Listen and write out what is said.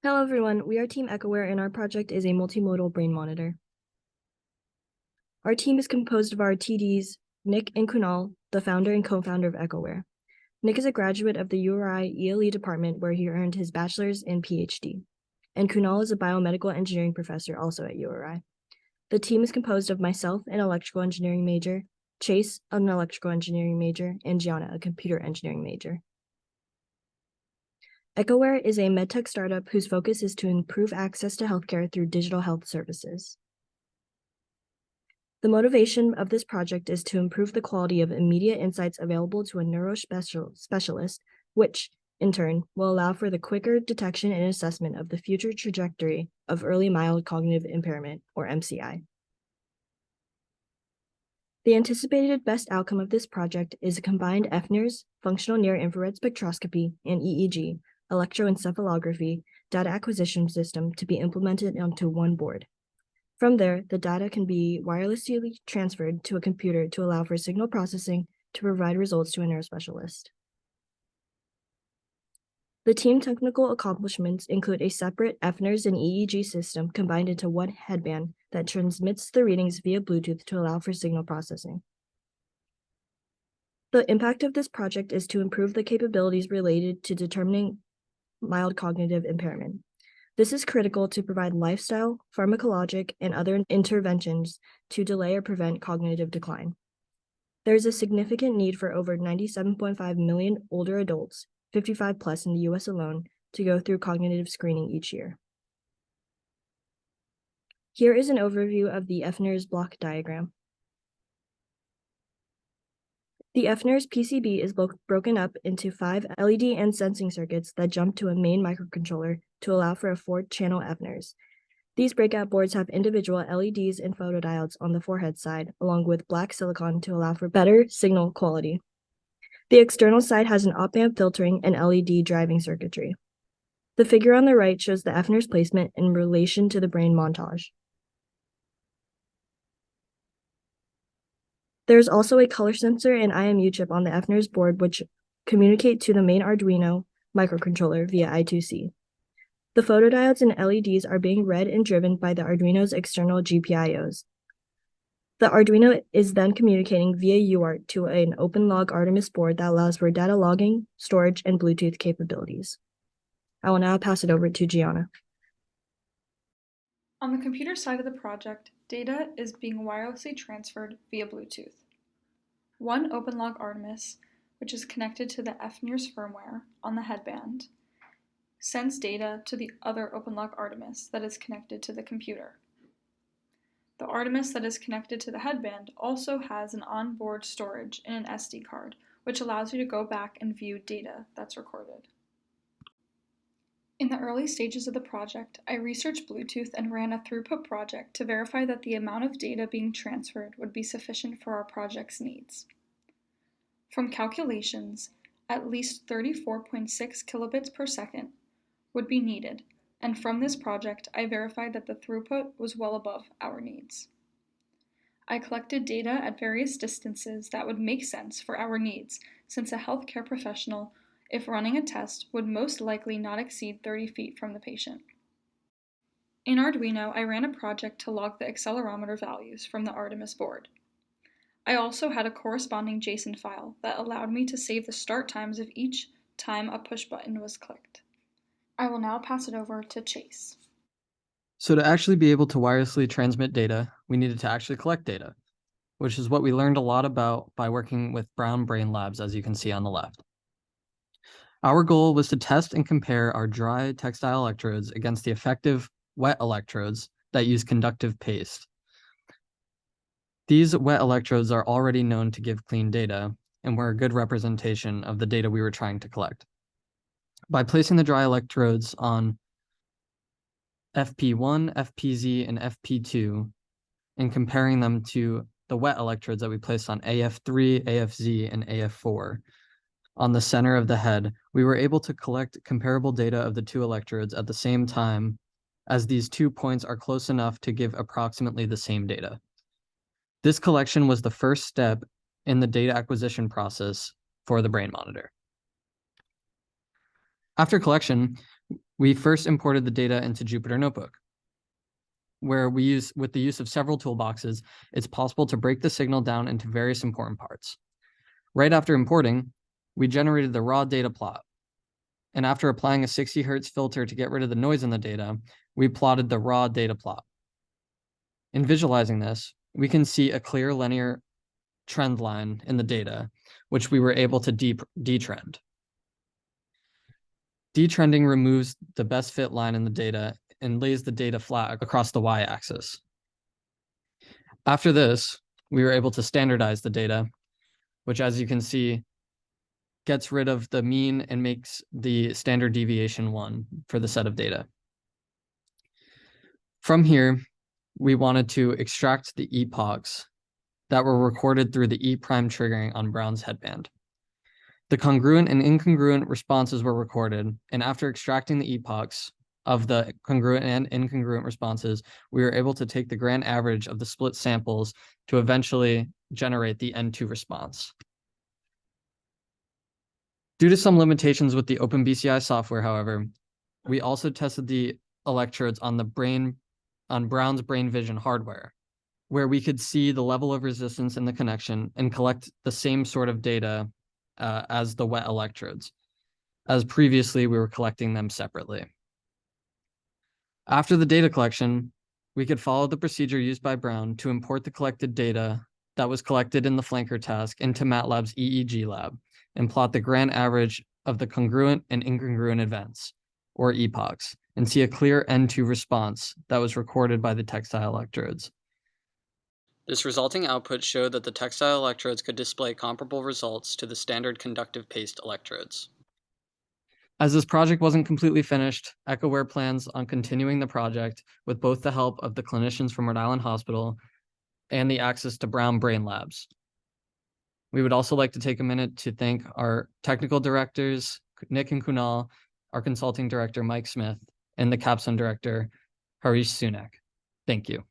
Hello everyone, we are Team EchoWear and our project is a multimodal brain monitor. Our team is composed of our TDs, Nick and Kunal, the founder and co-founder of EchoWear. Nick is a graduate of the URI ELE department where he earned his bachelor's and PhD. And Kunal is a biomedical engineering professor also at URI. The team is composed of myself, an electrical engineering major, Chase, an electrical engineering major, and Gianna, a computer engineering major. EchoWear is a medtech startup whose focus is to improve access to healthcare through digital health services. The motivation of this project is to improve the quality of immediate insights available to a neurospecialist, which, in turn, will allow for the quicker detection and assessment of the future trajectory of early mild cognitive impairment, or MCI. The anticipated best outcome of this project is a combined FNIRS, functional near-infrared spectroscopy, and EEG, electroencephalography, data acquisition system to be implemented onto one board. From there, the data can be wirelessly transferred to a computer to allow for signal processing to provide results to a neurospecialist. The team technical accomplishments include a separate FNIRS and EEG system combined into one headband that transmits the readings via Bluetooth to allow for signal processing. The impact of this project is to improve the capabilities related to determining mild cognitive impairment. This is critical to provide lifestyle, pharmacologic, and other interventions to delay or prevent cognitive decline. There is a significant need for over 97.5 million older adults, 55 plus in the US alone, to go through cognitive screening each year. Here is an overview of the FNIRS block diagram. The FNIRS PCB is broken up into 5 LED and sensing circuits that jump to a main microcontroller to allow for a 4-channel FNIRS. These breakout boards have individual LEDs and photodiodes on the forehead side, along with black silicon to allow for better signal quality. The external side has an op-amp filtering and LED driving circuitry. The figure on the right shows the FNIRS placement in relation to the brain montage. There is also a color sensor and IMU chip on the FNIRS board which communicate to the main Arduino microcontroller via I2C. The photodiodes and LEDs are being read and driven by the Arduino's external GPIOs. The Arduino is then communicating via UART to an OpenLog Artemis board that allows for data logging, storage, and Bluetooth capabilities. I will now pass it over to Gianna. On the computer side of the project, data is being wirelessly transferred via Bluetooth. One OpenLog Artemis, which is connected to the FNIRS firmware on the headband, sends data to the other OpenLog Artemis that is connected to the computer. The Artemis that is connected to the headband also has an onboard storage in an SD card, which allows you to go back and view data that's recorded. In the early stages of the project, I researched Bluetooth and ran a Throughput project to verify that the amount of data being transferred would be sufficient for our project's needs. From calculations, at least 34.6 kilobits per second would be needed, and from this project, I verified that the throughput was well above our needs. I collected data at various distances that would make sense for our needs, since a healthcare professional, if running a test, would most likely not exceed 30 feet from the patient. In Arduino, I ran a project to log the accelerometer values from the Artemis board. I also had a corresponding JSON file that allowed me to save the start times of each time a push button was clicked. I will now pass it over to Chase. So to actually be able to wirelessly transmit data, we needed to actually collect data, which is what we learned a lot about by working with Brown Brain Labs, as you can see on the left. Our goal was to test and compare our dry textile electrodes against the effective wet electrodes that use conductive paste. These wet electrodes are already known to give clean data and were a good representation of the data we were trying to collect. By placing the dry electrodes on FP1, FPZ, and FP2 and comparing them to the wet electrodes that we placed on AF3, AFZ, and AF4, on the center of the head, we were able to collect comparable data of the two electrodes at the same time, as these 2 points are close enough to give approximately the same data. This collection was the first step in the data acquisition process for the brain monitor. After collection, We first imported the data into Jupyter Notebook, where with the use of several toolboxes, it's possible to break the signal down into various important parts. Right after importing, we generated the raw data plot. And after applying a 60 Hz filter to get rid of the noise in the data, we plotted the raw data plot. In visualizing this, we can see a clear linear trend line in the data, which we were able to detrend. Detrending removes the best fit line in the data and lays the data flat across the y-axis. After this, we were able to standardize the data, which, as you can see, gets rid of the mean and makes the standard deviation 1 for the set of data. From here, we wanted to extract the epochs that were recorded through the E' triggering on Brown's headband. The congruent and incongruent responses were recorded, and after extracting the epochs of the congruent and incongruent responses, we were able to take the grand average of the split samples to eventually generate the N2 response. Due to some limitations with the OpenBCI software, however, we also tested the electrodes on Brown's Brain Vision hardware, where we could see the level of resistance in the connection and collect the same sort of data as the wet electrodes, as previously we were collecting them separately. After the data collection, we could follow the procedure used by Brown to import the collected data that was collected in the flanker task into MATLAB's EEG lab and plot the grand average of the congruent and incongruent events, or epochs, and see a clear N2 response that was recorded by the textile electrodes. This resulting output showed that the textile electrodes could display comparable results to the standard conductive paste electrodes. As this project wasn't completely finished, EchoWear plans on continuing the project with both the help of the clinicians from Rhode Island Hospital and the access to Brown Brain Labs. We would also like to take a minute to thank our technical directors, Nick and Kunal, our consulting director, Mike Smith, and the Capstone director, Harish Sunak. Thank you.